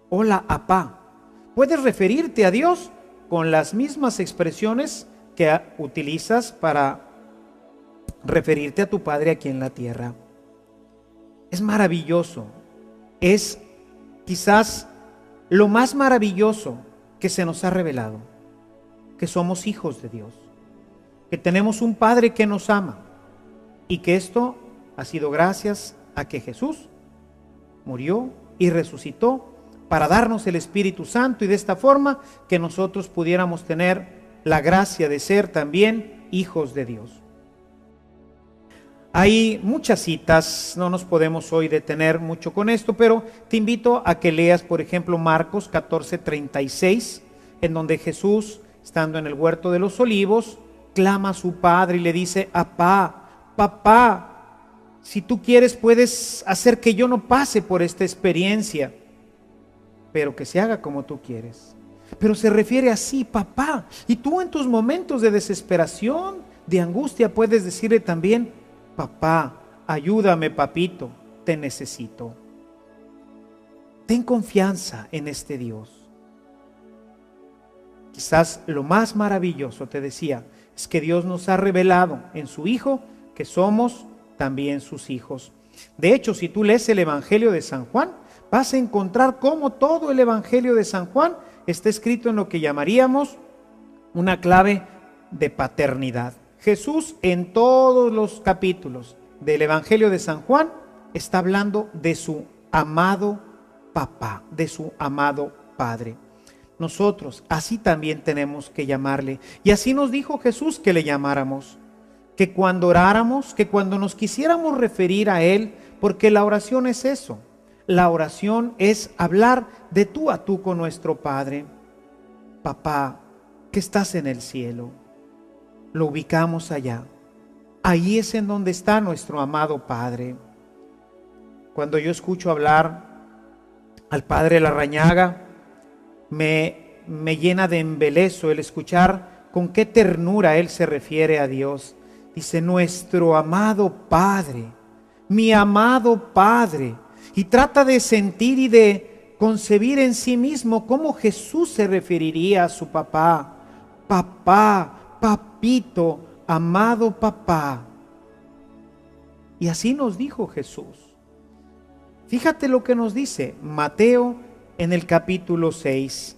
S1: hola apá. Puedes referirte a Dios con las mismas expresiones que utilizas para referirte a tu Padre aquí en la tierra. Es maravilloso, es quizás lo más maravilloso que se nos ha revelado, que somos hijos de Dios, que tenemos un Padre que nos ama y que esto ha sido gracias a que Jesús murió y resucitó para darnos el Espíritu Santo y de esta forma que nosotros pudiéramos tener la gracia de ser también hijos de Dios. Hay muchas citas, no nos podemos hoy detener mucho con esto, pero te invito a que leas, por ejemplo, Marcos 14:36, en donde Jesús, estando en el huerto de los olivos, clama a su Padre y le dice, Apá, papá, si tú quieres puedes hacer que yo no pase por esta experiencia, pero que se haga como tú quieres. Pero se refiere así, papá, y tú en tus momentos de desesperación, de angustia, puedes decirle también, papá, ayúdame papito, te necesito. Ten confianza en este Dios. Quizás lo más maravilloso, te decía, es que Dios nos ha revelado en su Hijo que somos también sus hijos. De hecho, si tú lees el Evangelio de San Juan, vas a encontrar cómo todo el Evangelio de San Juan está escrito en lo que llamaríamos una clave de paternidad. Jesús en todos los capítulos del Evangelio de San Juan está hablando de su amado papá, de su amado Padre. Nosotros así también tenemos que llamarle. Y así nos dijo Jesús que le llamáramos. Que cuando oráramos, que cuando nos quisiéramos referir a Él, porque la oración es eso. La oración es hablar de tú a tú con nuestro Padre. Papá, que estás en el cielo. Lo ubicamos allá. Ahí es en donde está nuestro amado Padre. Cuando yo escucho hablar al Padre Larrañaga, me llena de embelezo el escuchar con qué ternura Él se refiere a Dios. Dice, nuestro amado Padre, mi amado Padre. Y trata de sentir y de concebir en sí mismo cómo Jesús se referiría a su papá. Papá, papito, amado papá. Y así nos dijo Jesús. Fíjate lo que nos dice Mateo en el capítulo 6.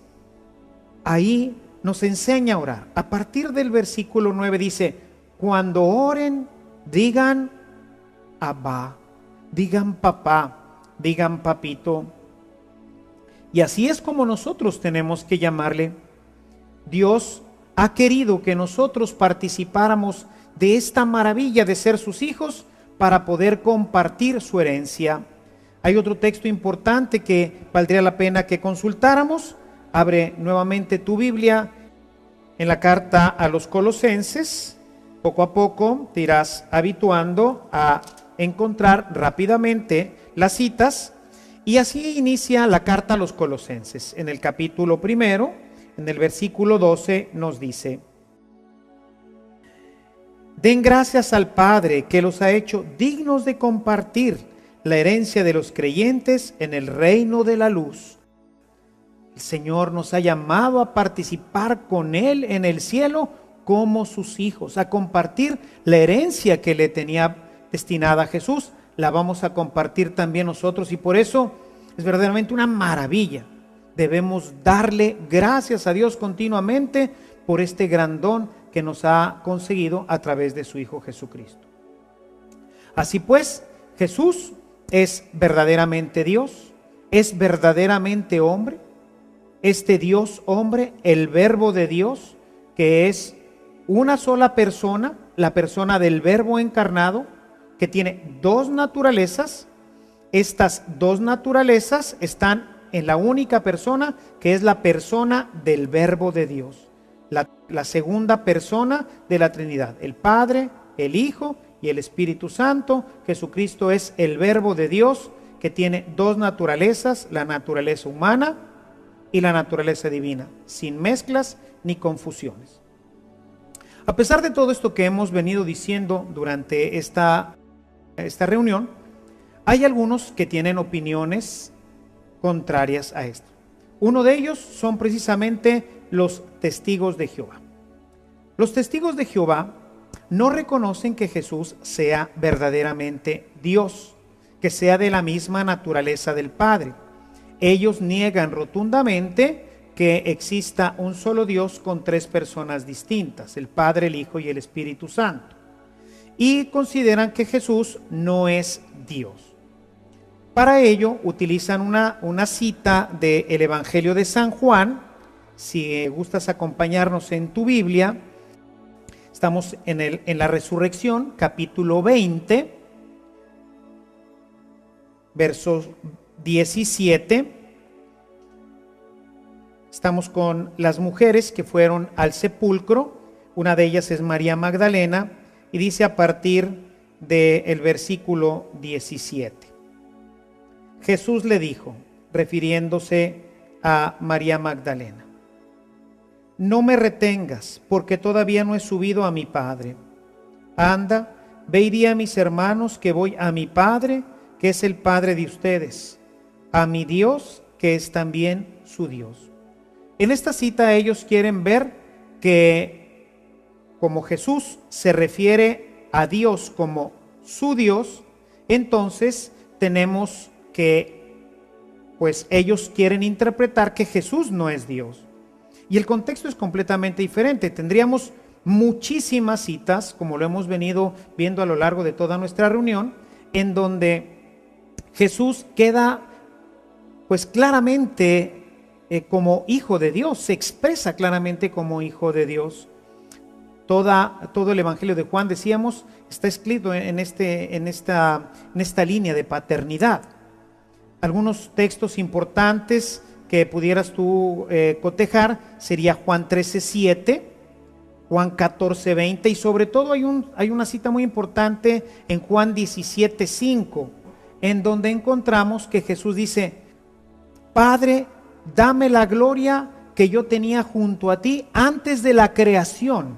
S1: Ahí nos enseña a orar. A partir del versículo 9 dice, cuando oren, digan Abba, digan papá, digan papito. Y así es como nosotros tenemos que llamarle. Dios ha querido que nosotros participáramos de esta maravilla de ser sus hijos para poder compartir su herencia. Hay otro texto importante que valdría la pena que consultáramos. Abre nuevamente tu Biblia en la carta a los Colosenses. Poco a poco te irás habituando a encontrar rápidamente las citas. Y así inicia la carta a los Colosenses. En el capítulo 1, en el versículo 12 nos dice: den gracias al Padre que los ha hecho dignos de compartir la herencia de los creyentes en el reino de la luz. El Señor nos ha llamado a participar con Él en el cielo como sus hijos, a compartir la herencia que le tenía destinada a Jesús. La vamos a compartir también nosotros y por eso es verdaderamente una maravilla. Debemos darle gracias a Dios continuamente por este gran don que nos ha conseguido a través de su Hijo Jesucristo. Así pues, Jesús es verdaderamente Dios, es verdaderamente hombre. Este Dios hombre, el Verbo de Dios, que es una sola persona, la persona del Verbo encarnado, que tiene dos naturalezas. Estas dos naturalezas están en la única persona, que es la persona del Verbo de Dios, la segunda persona de la Trinidad, el Padre, el Hijo y el Espíritu Santo. Jesucristo es el Verbo de Dios, que tiene dos naturalezas, la naturaleza humana y la naturaleza divina, sin mezclas ni confusiones. A pesar de todo esto que hemos venido diciendo durante esta reunión, hay algunos que tienen opiniones contrarias a esto. Uno de ellos son precisamente los testigos de Jehová. Los testigos de Jehová no reconocen que Jesús sea verdaderamente Dios, que sea de la misma naturaleza del Padre. Ellos niegan rotundamente que exista un solo Dios con tres personas distintas, el Padre, el Hijo y el Espíritu Santo. Y consideran que Jesús no es Dios. Para ello utilizan una cita del Evangelio de San Juan. Si gustas acompañarnos en tu Biblia, estamos en la Resurrección, capítulo 20, versos 17. Estamos con las mujeres que fueron al sepulcro. Una de ellas es María Magdalena, y dice a partir del versículo 17. Jesús le dijo, refiriéndose a María Magdalena: no me retengas, porque todavía no he subido a mi Padre. Anda, ve y di a mis hermanos que voy a mi Padre, que es el Padre de ustedes, a mi Dios, que es también su Dios. En esta cita ellos quieren ver que, como Jesús se refiere a Dios como su Dios, entonces tenemos que, pues ellos quieren interpretar que Jesús no es Dios. Y el contexto es completamente diferente. Tendríamos muchísimas citas, como lo hemos venido viendo a lo largo de toda nuestra reunión, en donde Jesús queda pues claramente como hijo de Dios, se expresa claramente como hijo de Dios. Todo el Evangelio de Juan, decíamos, está escrito en esta línea de paternidad. Algunos textos importantes que pudieras tú cotejar sería Juan 13:7, Juan 14:20, y sobre todo hay una cita muy importante en Juan 17:5, en donde encontramos que Jesús dice: Padre, dame la gloria que yo tenía junto a ti antes de la creación.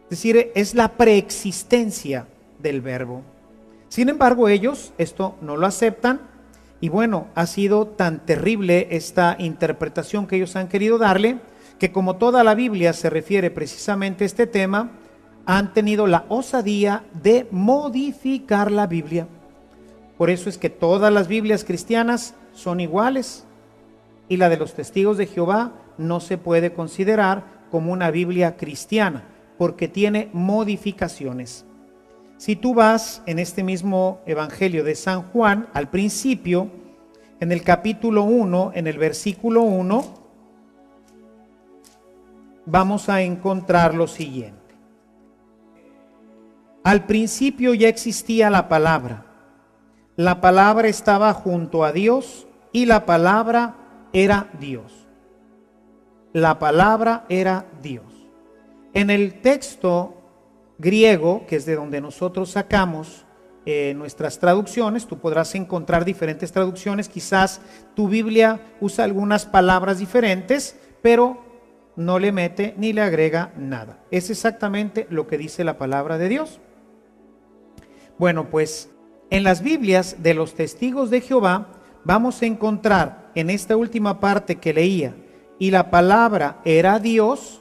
S1: Es decir, es la preexistencia del Verbo. Sin embargo, ellos esto no lo aceptan, y bueno, ha sido tan terrible esta interpretación que ellos han querido darle, que como toda la Biblia se refiere precisamente a este tema, han tenido la osadía de modificar la Biblia. Por eso es que todas las Biblias cristianas son iguales, y la de los testigos de Jehová no se puede considerar como una Biblia cristiana, porque tiene modificaciones. Si tú vas en este mismo Evangelio de San Juan, al principio, en el capítulo 1, en el versículo 1, vamos a encontrar lo siguiente. Al principio ya existía la palabra estaba junto a Dios, y la palabra era Dios. La palabra era Dios. En el texto griego, que es de donde nosotros sacamos nuestras traducciones, tú podrás encontrar diferentes traducciones, quizás tu Biblia usa algunas palabras diferentes, pero no le mete ni le agrega nada. Es exactamente lo que dice la palabra de Dios. Bueno, pues en las Biblias de los testigos de Jehová vamos a encontrar en esta última parte que leía, y la palabra era Dios.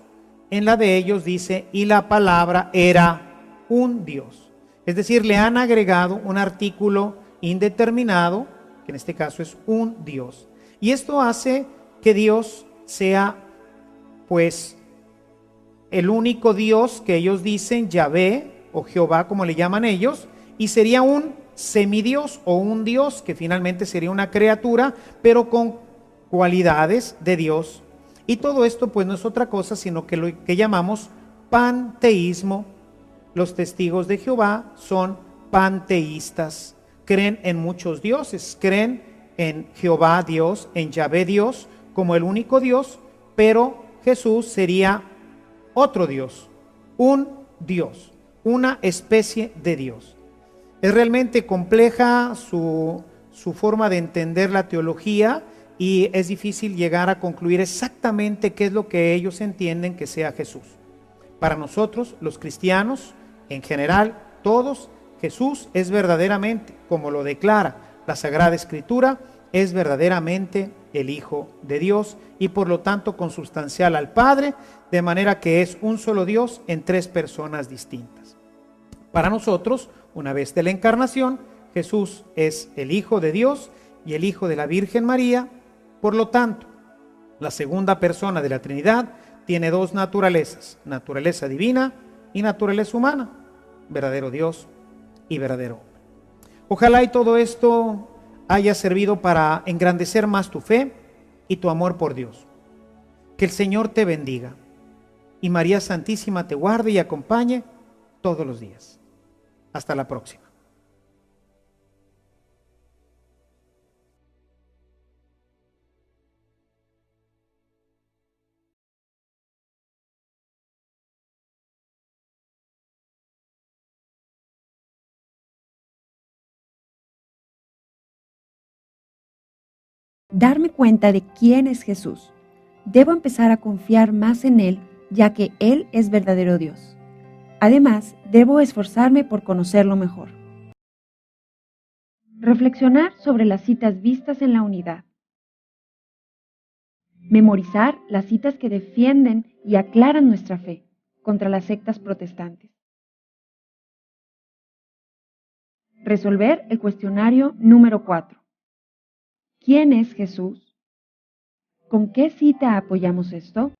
S1: En la de ellos dice, y la palabra era un Dios. Es decir, le han agregado un artículo indeterminado, que en este caso es un Dios. Y esto hace que Dios sea, pues, el único Dios que ellos dicen, Yahvé o Jehová, como le llaman ellos, y sería un semidios o un Dios que finalmente sería una criatura, pero con cualidades de Dios. Y todo esto pues no es otra cosa sino que lo que llamamos panteísmo. Los testigos de Jehová son panteístas, creen en muchos dioses, creen en Jehová Dios, en Yahvé Dios como el único Dios, pero Jesús sería otro Dios, un Dios, una especie de Dios. Es realmente compleja su forma de entender la teología y es difícil llegar a concluir exactamente qué es lo que ellos entienden que sea Jesús. Para nosotros, los cristianos, en general, todos, Jesús es verdaderamente, como lo declara la Sagrada Escritura, es verdaderamente el Hijo de Dios y por lo tanto consubstancial al Padre, de manera que es un solo Dios en tres personas distintas. Para nosotros, una vez de la encarnación, Jesús es el Hijo de Dios y el Hijo de la Virgen María. Por lo tanto, la segunda persona de la Trinidad tiene dos naturalezas, naturaleza divina y naturaleza humana, verdadero Dios y verdadero hombre. Ojalá y todo esto haya servido para engrandecer más tu fe y tu amor por Dios. Que el Señor te bendiga y María Santísima te guarde y acompañe todos los días. Hasta la próxima.
S2: Darme cuenta de quién es Jesús. Debo empezar a confiar más en Él, ya que Él es verdadero Dios. Además, debo esforzarme por conocerlo mejor. Reflexionar sobre las citas vistas en la unidad. Memorizar las citas que defienden y aclaran nuestra fe contra las sectas protestantes. Resolver el cuestionario número 4. ¿Quién es Jesús? ¿Con qué cita apoyamos esto?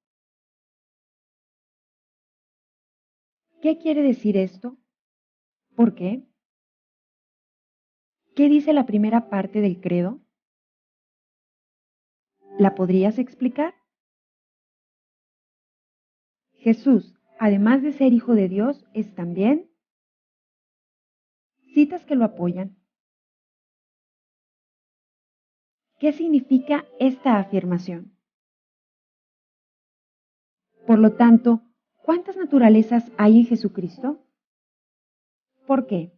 S2: ¿Qué quiere decir esto? ¿Por qué? ¿Qué dice la primera parte del credo? ¿La podrías explicar? Jesús, además de ser Hijo de Dios, es también citas que lo apoyan. ¿Qué significa esta afirmación? Por lo tanto, ¿cuántas naturalezas hay en Jesucristo? ¿Por qué?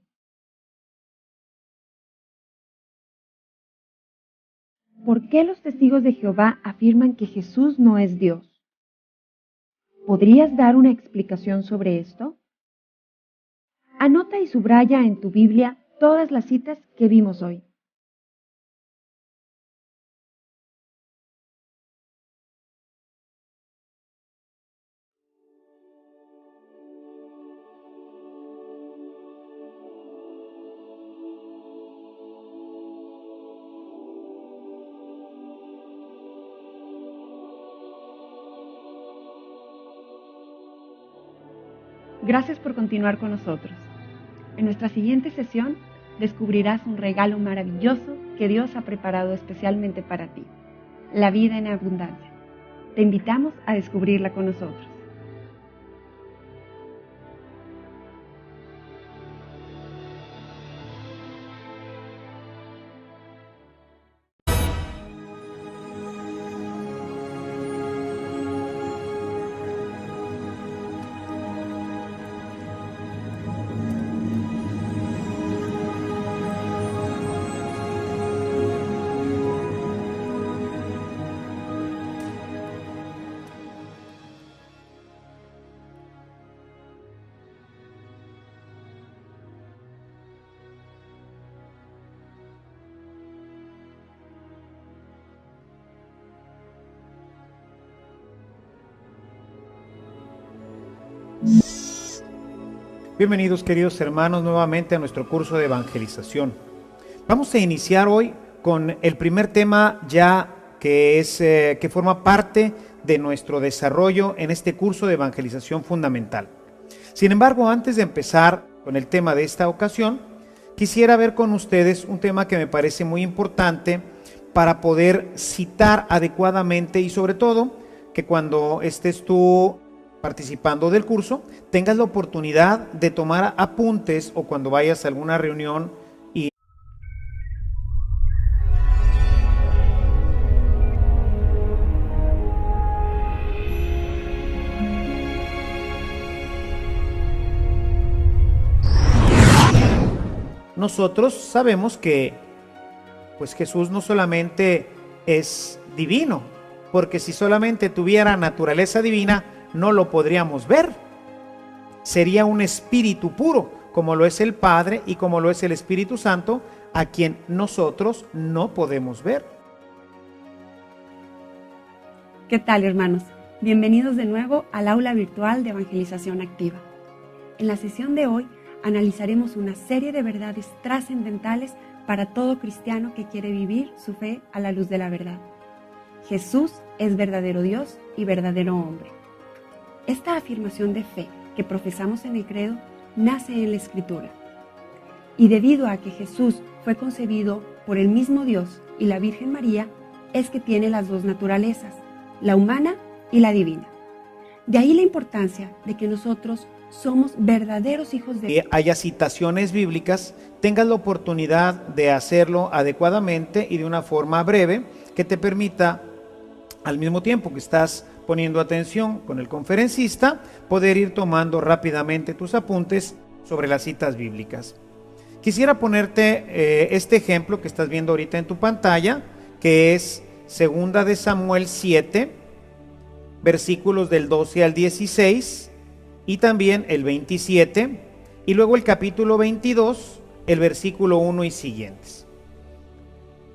S2: ¿Por qué los testigos de Jehová afirman que Jesús no es Dios? ¿Podrías dar una explicación sobre esto? Anota y subraya en tu Biblia todas las citas que vimos hoy. Gracias por continuar con nosotros. En nuestra siguiente sesión descubrirás un regalo maravilloso que Dios ha preparado especialmente para ti, la vida en abundancia. Te invitamos a descubrirla con nosotros.
S1: Bienvenidos queridos hermanos nuevamente a nuestro curso de evangelización. Vamos a iniciar hoy con el primer tema ya que forma parte de nuestro desarrollo en este curso de evangelización fundamental. Sin embargo, antes de empezar con el tema de esta ocasión, quisiera ver con ustedes un tema que me parece muy importante para poder citar adecuadamente y sobre todo que cuando estés tú participando del curso tengas la oportunidad de tomar apuntes o cuando vayas a alguna reunión y nosotros sabemos que pues Jesús no solamente es divino, porque si solamente tuviera naturaleza divina, no lo podríamos ver. Sería un espíritu puro, como lo es el Padre y como lo es el Espíritu Santo, a quien nosotros no podemos ver.
S2: ¿Qué tal, hermanos? Bienvenidos de nuevo al aula virtual de Evangelización Activa. En la sesión de hoy analizaremos una serie de verdades trascendentales para todo cristiano que quiere vivir su fe a la luz de la verdad. Jesús es verdadero Dios y verdadero hombre. Esta afirmación de fe que profesamos en el credo nace en la Escritura. Y debido a que Jesús fue concebido por el mismo Dios y la Virgen María, es que tiene las dos naturalezas, la humana y la divina. De ahí la importancia de que nosotros somos verdaderos hijos de Dios.
S1: Que haya citaciones bíblicas, tengas la oportunidad de hacerlo adecuadamente y de una forma breve que te permita, al mismo tiempo que estás poniendo atención con el conferencista, poder ir tomando rápidamente tus apuntes sobre las citas bíblicas. Quisiera ponerte este ejemplo que estás viendo ahorita en tu pantalla, que es 2 de Samuel 7, versículos del 12 al 16, y también el 27, y luego el capítulo 22, el versículo 1 y siguientes.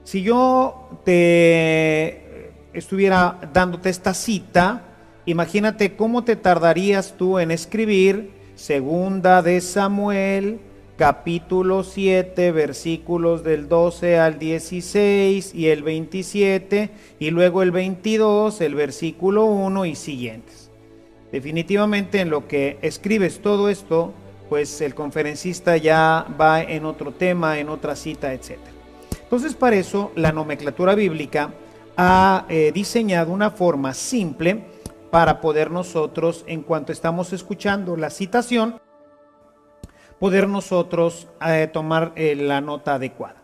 S1: Si yo te estuviera dándote esta cita, imagínate cómo te tardarías tú en escribir 2 de Samuel, capítulo 7, versículos del 12 al 16 y el 27, y luego el 22, el versículo 1 y siguientes. Definitivamente en lo que escribes todo esto, pues el conferencista ya va en otro tema, en otra cita, etc. Entonces, para eso la nomenclatura bíblica ha diseñado una forma simple para poder nosotros, en cuanto estamos escuchando la citación, poder nosotros tomar la nota adecuada.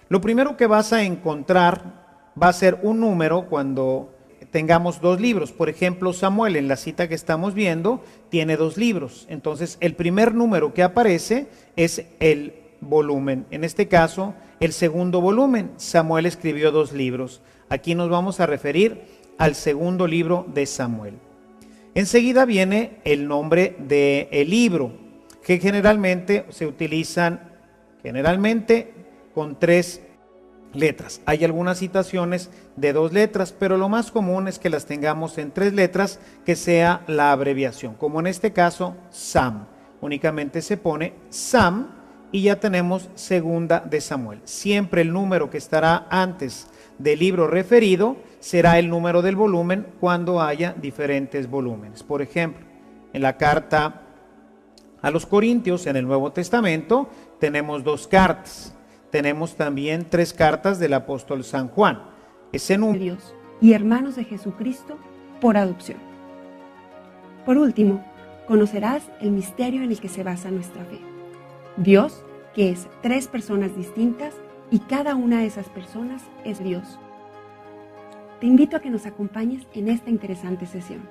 S1: Lo primero que vas a encontrar va a ser un número cuando tengamos dos libros. Por ejemplo, Samuel, en la cita que estamos viendo, tiene dos libros. Entonces, el primer número que aparece es el volumen. En este caso, el segundo volumen. Samuel escribió dos libros. Aquí nos vamos a referir al segundo libro de Samuel. Enseguida viene el nombre del libro, que generalmente se utilizan con 3 letras. Hay algunas citaciones de 2 letras, pero lo más común es que las tengamos en 3 letras, que sea la abreviación, como en este caso Sam. Únicamente se pone Sam y ya tenemos 2 de Samuel. Siempre el número que estará antes del libro referido será el número del volumen cuando haya diferentes volúmenes. Por ejemplo, en la carta a los Corintios en el Nuevo Testamento tenemos 2 cartas. Tenemos también 3 cartas del apóstol San Juan. Ese número.
S2: Dios y hermanos de Jesucristo por adopción. Por último, conocerás el misterio en el que se basa nuestra fe. Dios, que es 3 personas distintas y cada una de esas personas es Dios. Te invito a que nos acompañes en esta interesante sesión.